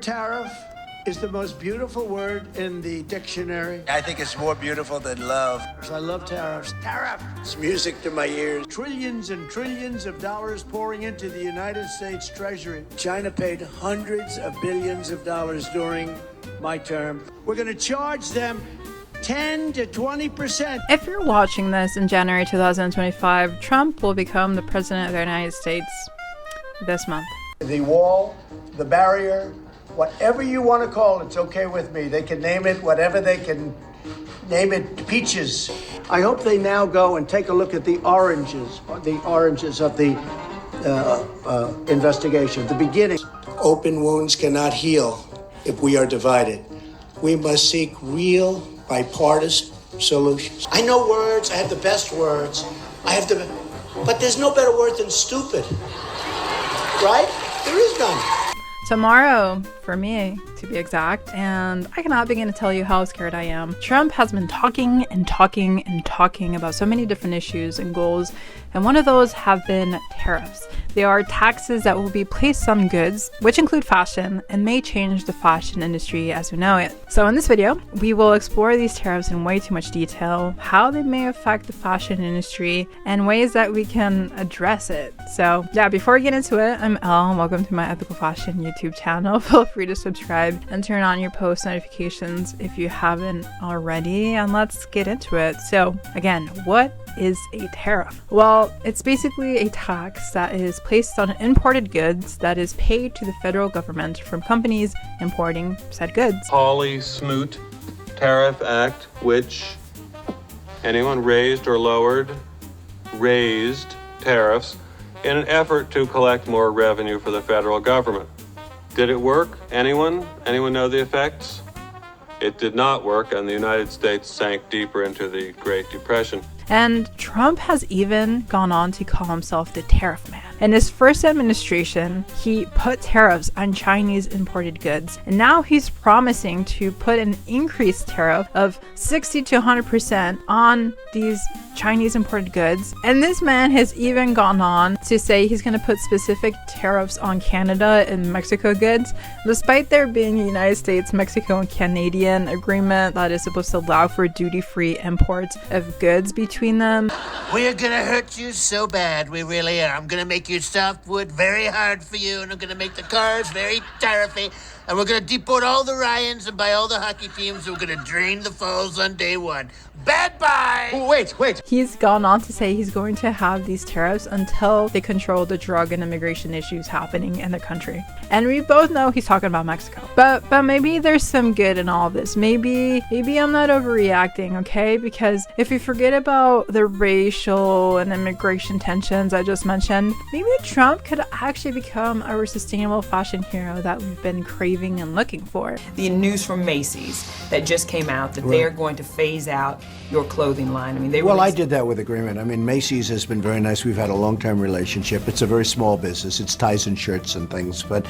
Tariff is the most beautiful word in the dictionary. I think it's more beautiful than love. I love tariffs. Tariff! It's music to my ears. Trillions and trillions of dollars pouring into the United States Treasury. China paid hundreds of billions of dollars during my term. We're going to charge them 10 to 20%. If you're watching this in January 2025, Trump will become the president of the United States this month. The wall, the barrier, whatever you want to call it, it's okay with me. They can name it whatever they can name it, peaches. I hope they now go and take a look at the oranges of the investigation, the beginning. Open wounds cannot heal if we are divided. We must seek real bipartisan solutions. I know words, I have the best words. But there's no better word than stupid. Right? There is none. Tomorrow, for me, to be exact, and I cannot begin to tell you how scared I am. Trump has been talking and talking and talking about so many different issues and goals, and one of those have been tariffs. They are taxes that will be placed on goods, which include fashion, and may change the fashion industry as we know it. So in this video, we will explore these tariffs in way too much detail, how they may affect the fashion industry, and ways that we can address it. So yeah, before we get into it, I'm Elle, and welcome to my Ethical Fashion YouTube channel. Feel free to subscribe and turn on your post notifications if you haven't already, and let's get into it. So again, what is a tariff? Well, it's basically a tax that is placed on imported goods that is paid to the federal government from companies importing said goods. Hawley-Smoot Tariff Act, which anyone raised or lowered raised tariffs in an effort to collect more revenue for the federal government. Did it work? Anyone? Anyone know the effects? It did not work, and the United States sank deeper into the Great Depression. And Trump has even gone on to call himself the tariff man. In his first administration, he put tariffs on Chinese imported goods. And now he's promising to put an increased tariff of 60 to 100% on these Chinese imported goods. And this man has even gone on to say he's going to put specific tariffs on Canada and Mexico goods, despite there being a United States, Mexico, and Canadian agreement that is supposed to allow for duty-free imports of goods between them. We're gonna hurt you so bad, we really are. I'm gonna make your softwood very hard for you, and I'm gonna make the cars very tariffy, and we're gonna deport all the Ryans and buy all the hockey teams, and we're gonna drain the falls on day one. Bad bye! Oh, wait. He's gone on to say he's going to have these tariffs until they control the drug and immigration issues happening in the country. And we both know he's talking about Mexico. But maybe there's some good in all of this. Maybe I'm not overreacting, okay? Because if we forget about the racial and immigration tensions I just mentioned, maybe Trump could actually become our sustainable fashion hero that we've been craving and looking for. The news from Macy's that just came out that they are going to phase out your clothing line. I mean, Well, I did that with agreement. I mean, Macy's has been very nice. We've had a long-term relationship. It's a very small business. It's ties and shirts and things, but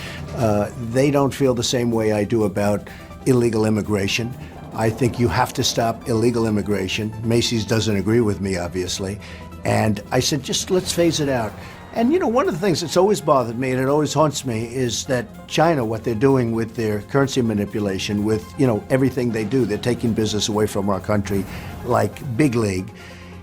they don't feel the same way I do about illegal immigration. I think you have to stop illegal immigration. Macy's doesn't agree with me, obviously. And I said, just let's phase it out. And, you know, one of the things that's always bothered me, and it always haunts me, is that China, what they're doing with their currency manipulation, with, you know, everything they do, they're taking business away from our country like big league.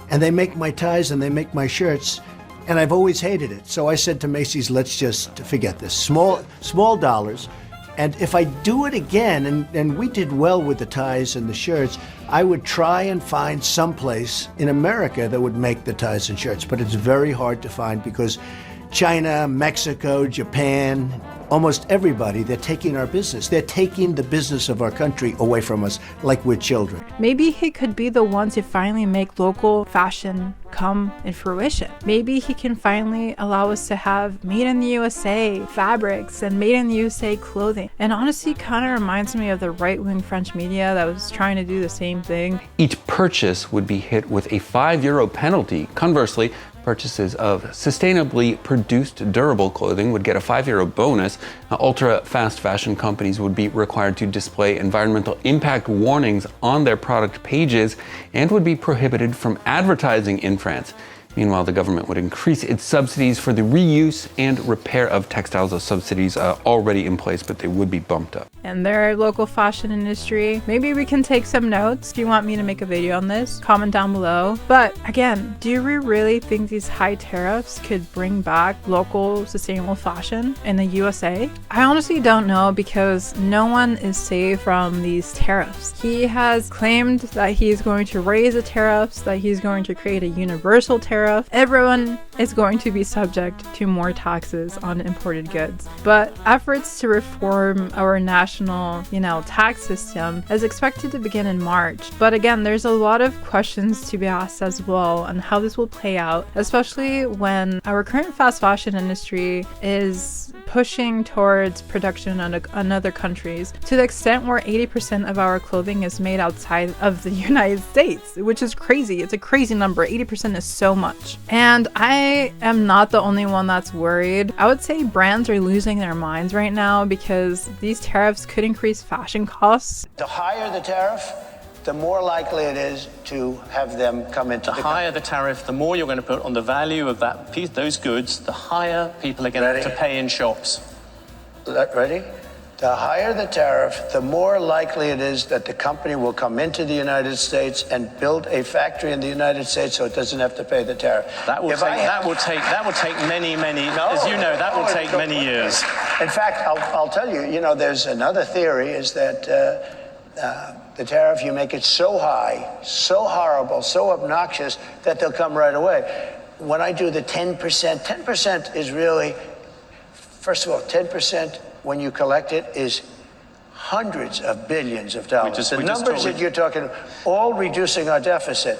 And they make my ties and they make my shirts, and I've always hated it. So I said to Macy's, let's just forget this. Small dollars. And if I do it again, and we did well with the ties and the shirts, I would try and find some place in America that would make the ties and shirts. But it's very hard to find because China, Mexico, Japan, almost everybody, they're taking our business. They're taking the business of our country away from us like we're children. Maybe he could be the one to finally make local fashion come in fruition. Maybe he can finally allow us to have made in the USA fabrics and made in the USA clothing. And honestly, kind of reminds me of the right-wing French media that was trying to do the same thing. Each purchase would be hit with a €5 penalty. Conversely, purchases of sustainably produced durable clothing would get a €5 bonus. Ultra fast fashion companies would be required to display environmental impact warnings on their product pages and would be prohibited from advertising in France. Meanwhile, the government would increase its subsidies for the reuse and repair of textiles. Those subsidies are already in place, but they would be bumped up. And their local fashion industry, maybe we can take some notes. If you want me to make a video on this, comment down below. But again, do we really think these high tariffs could bring back local sustainable fashion in the USA? I honestly don't know, because no one is safe from these tariffs. He has claimed that he's going to raise the tariffs, that he's going to create a universal tariff. Everyone is going to be subject to more taxes on imported goods. But efforts to reform our national, tax system is expected to begin in March. But again, there's a lot of questions to be asked as well on how this will play out, especially when our current fast fashion industry is pushing towards production on other countries, to the extent where 80% of our clothing is made outside of the United States, which is crazy. It's a crazy number. 80% is so much. And I am not the only one that's worried. I would say brands are losing their minds right now, because these tariffs could increase fashion costs. The higher the tariff, the more likely it is to have them come into the higher the tariff, the more you're going to put on the value of that piece, those goods, the higher people are going to have to pay in shops. Ready? The higher the tariff, the more likely it is that the company will come into the United States and build a factory in the United States, so it doesn't have to pay the tariff. That will take many, as you know, that will take many years. In fact, I'll tell you, there's another theory, is that the tariff, you make it so high, so horrible, so obnoxious that they'll come right away. When I do the 10%, 10% is really, first of all, 10% when you collect it is hundreds of billions of dollars. The numbers that you're talking, all reducing our deficit.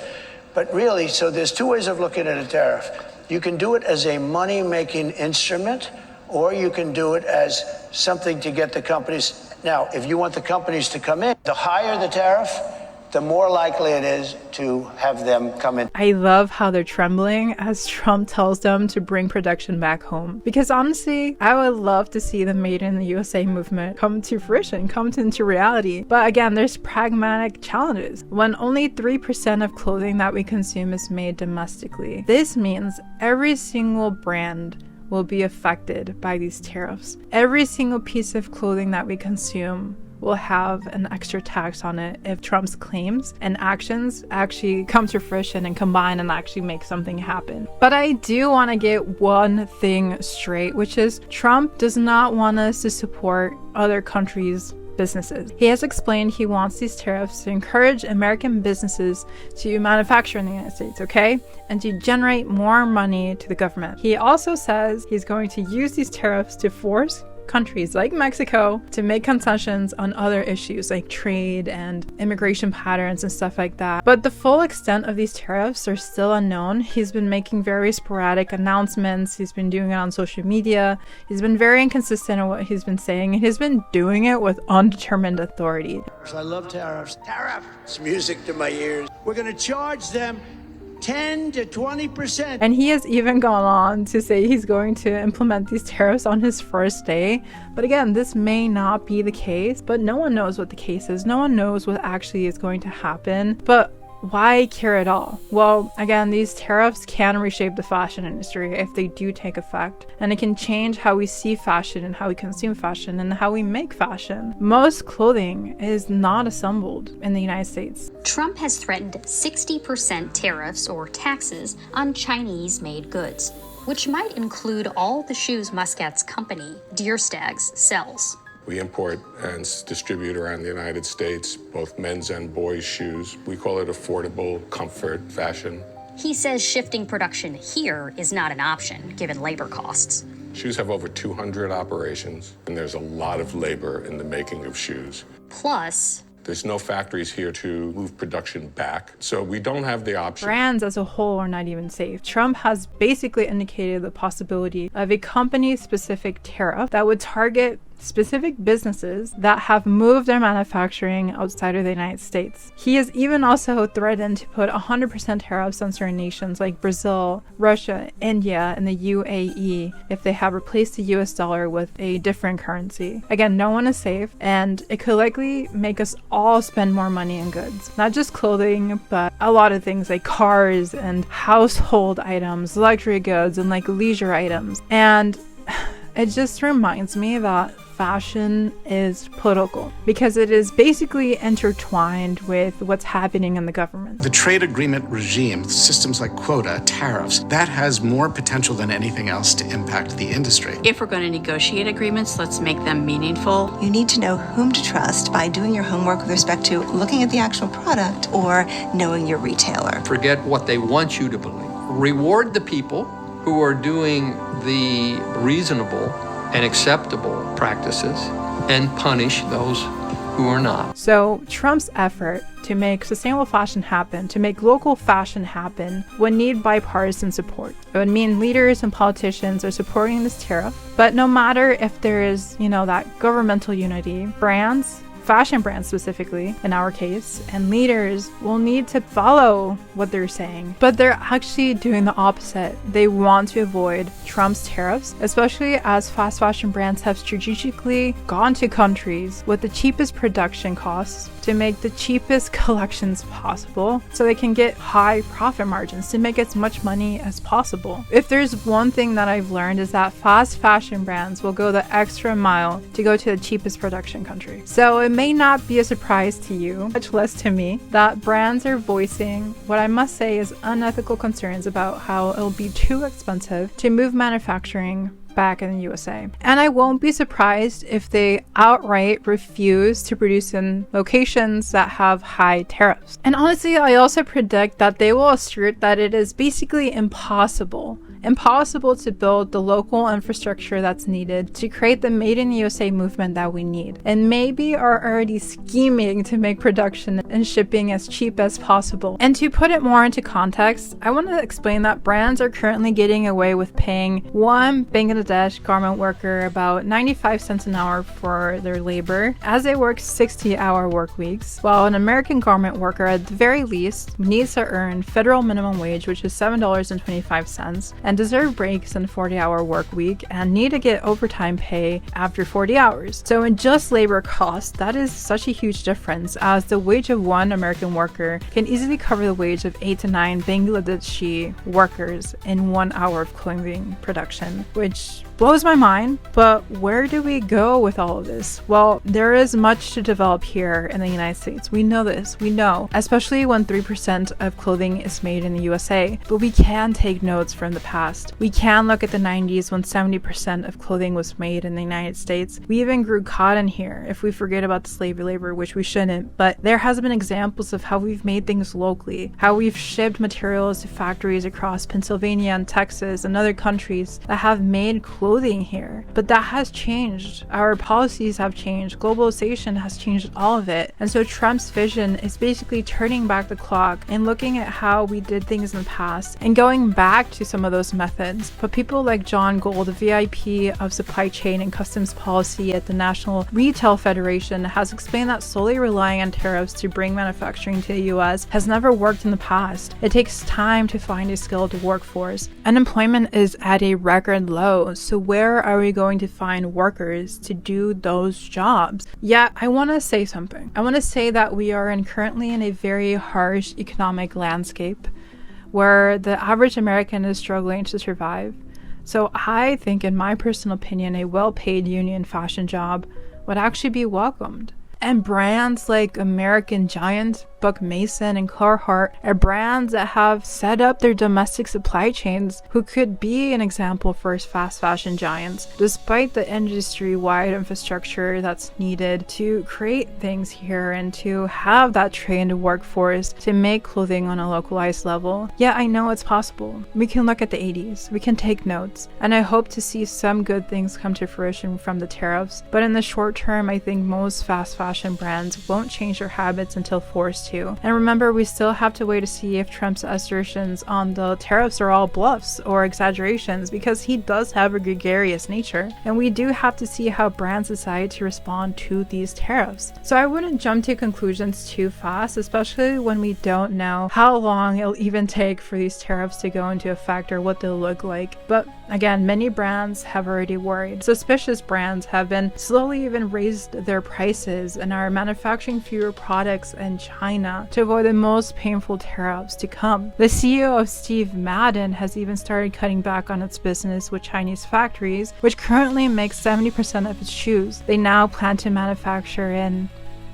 But really, so there's two ways of looking at a tariff. You can do it as a money-making instrument, or you can do it as something to get the companies. Now, if you want the companies to come in, the higher the tariff, the more likely it is to have them come in. I love how they're trembling as Trump tells them to bring production back home. Because honestly, I would love to see the Made in the USA movement come to fruition, come into reality. But again, there's pragmatic challenges. When only 3% of clothing that we consume is made domestically, this means every single brand will be affected by these tariffs. Every single piece of clothing that we consume will have an extra tax on it if Trump's claims and actions actually come to fruition and combine and actually make something happen. But I do want to get one thing straight, which is Trump does not want us to support other countries' businesses. He has explained he wants these tariffs to encourage American businesses to manufacture in the United States, okay? And to generate more money to the government. He also says he's going to use these tariffs to force countries like Mexico to make concessions on other issues like trade and immigration patterns and stuff like that. But the full extent of these tariffs are still unknown. He's been making very sporadic announcements. He's been doing it on social media. He's been very inconsistent in what he's been saying, and he's been doing it with undetermined authority. I love tariffs. Tariff! It's music to my ears. We're going to charge them 10 to 20%. And he has even gone on to say he's going to implement these tariffs on his first day. But again, this may not be the case, but no one knows what the case is. No one knows what actually is going to happen. But why care at all? Well, again, these tariffs can reshape the fashion industry if they do take effect, and it can change how we see fashion and how we consume fashion and how we make fashion. Most clothing is not assembled in the United States. Trump has threatened 60% tariffs or taxes on Chinese-made goods, which might include all the shoes Muscat's company, Deer Stags, sells. We import and distribute around the United States both men's and boys' shoes. We call it affordable comfort fashion. He says shifting production here is not an option, given labor costs. Shoes have over 200 operations, and there's a lot of labor in the making of shoes. Plus, there's no factories here to move production back, so we don't have the option. Brands as a whole are not even safe. Trump has basically indicated the possibility of a company-specific tariff that would target specific businesses that have moved their manufacturing outside of the United States. He has even also threatened to put 100% tariffs on certain nations like Brazil, Russia, India, and the UAE if they have replaced the US dollar with a different currency. Again, no one is safe, and it could likely make us all spend more money in goods. Not just clothing, but a lot of things like cars and household items, luxury goods, and like leisure items. And it just reminds me that fashion is political because it is basically intertwined with what's happening in the government. The trade agreement regime, systems like quota, tariffs, that has more potential than anything else to impact the industry. If we're going to negotiate agreements, let's make them meaningful. You need to know whom to trust by doing your homework with respect to looking at the actual product or knowing your retailer. Forget what they want you to believe. Reward the people who are doing the reasonable and acceptable practices and punish those who are not. So Trump's effort to make sustainable fashion happen, to make local fashion happen, would need bipartisan support. It would mean leaders and politicians are supporting this tariff. But no matter if there is, that governmental unity, brands, fashion brands specifically, in our case, and leaders will need to follow what they're saying. But they're actually doing the opposite. They want to avoid Trump's tariffs, especially as fast fashion brands have strategically gone to countries with the cheapest production costs to make the cheapest collections possible so they can get high profit margins to make as much money as possible. If there's one thing that I've learned is that fast fashion brands will go the extra mile to go to the cheapest production country. So it may not be a surprise to you, much less to me, that brands are voicing what I must say is unethical concerns about how it'll be too expensive to move manufacturing back in the USA. And I won't be surprised if they outright refuse to produce in locations that have high tariffs. And honestly, I also predict that they will assert that it is basically impossible to build the local infrastructure that's needed to create the Made in the USA movement that we need, and maybe are already scheming to make production and shipping as cheap as possible. And to put it more into context, I want to explain that brands are currently getting away with paying one Bangladesh garment worker about 95 cents an hour for their labor as they work 60-hour work weeks, while an American garment worker at the very least needs to earn federal minimum wage, which is $7.25, and deserve breaks in a 40-hour work week and need to get overtime pay after 40 hours. So in just labor costs, that is such a huge difference, as the wage of one American worker can easily cover the wage of 8 to 9 Bangladeshi workers in 1 hour of clothing production, which blows my mind. But where do we go with all of this? Well, there is much to develop here in the United States. We know this. We know, especially when 3% of clothing is made in the USA. But we can take notes from the past. We can look at the 90s when 70% of clothing was made in the United States. We even grew cotton here, if we forget about the slave labor, which we shouldn't. But there has been examples of how we've made things locally, how we've shipped materials to factories across Pennsylvania and Texas and other countries that have made clothing here. But that has changed. Our policies have changed. Globalization has changed all of it. And so Trump's vision is basically turning back the clock and looking at how we did things in the past and going back to some of those methods. But people like John Gold, the VIP of supply chain and customs policy at the National Retail Federation, has explained that solely relying on tariffs to bring manufacturing to the US has never worked in the past. It takes time to find a skilled workforce. Unemployment is at a record low, so where are we going to find workers to do those jobs? Yeah, I want to say something. I want to say that we are currently in a very harsh economic landscape where the average American is struggling to survive. So I think, in my personal opinion, a well-paid union fashion job would actually be welcomed. And brands like American Giant, Buck Mason, and Carhartt are brands that have set up their domestic supply chains who could be an example for fast fashion giants, despite the industry-wide infrastructure that's needed to create things here and to have that trained workforce to make clothing on a localized level. Yeah, I know it's possible. We can look at the 80s, we can take notes, and I hope to see some good things come to fruition from the tariffs. But in the short term, I think most fast fashion fashion brands won't change their habits until forced to. And remember, we still have to wait to see if Trump's assertions on the tariffs are all bluffs or exaggerations, because he does have a gregarious nature. And we do have to see how brands decide to respond to these tariffs. So I wouldn't jump to conclusions too fast, especially when we don't know how long it'll even take for these tariffs to go into effect or what they'll look like. But again, many brands have already worried. Suspicious brands have been slowly even raised their prices and are manufacturing fewer products in China to avoid the most painful tariffs to come. The CEO of Steve Madden has even started cutting back on its business with Chinese factories, which currently makes 70% of its shoes. They now plan to manufacture in,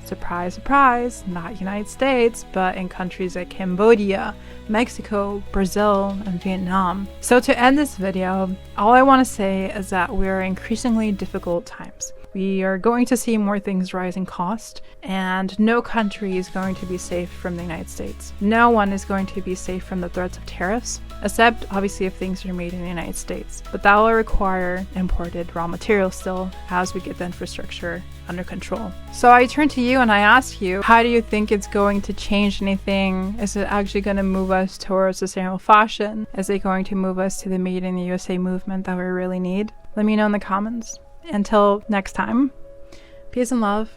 surprise, surprise, not United States, but in countries like Cambodia, Mexico, Brazil, and Vietnam. So to end this video, all I want to say is that we're in increasingly difficult times. We are going to see more things rise in cost, and no country is going to be safe from the United States. No one is going to be safe from the threats of tariffs, except obviously if things are made in the United States. But that will require imported raw materials still, as we get the infrastructure under control. So I turn to you and I ask you, how do you think it's going to change anything? Is it actually going to move us towards sustainable fashion? Is it going to move us to the Made in the USA movement that we really need? Let me know in the comments. Until next time, peace and love.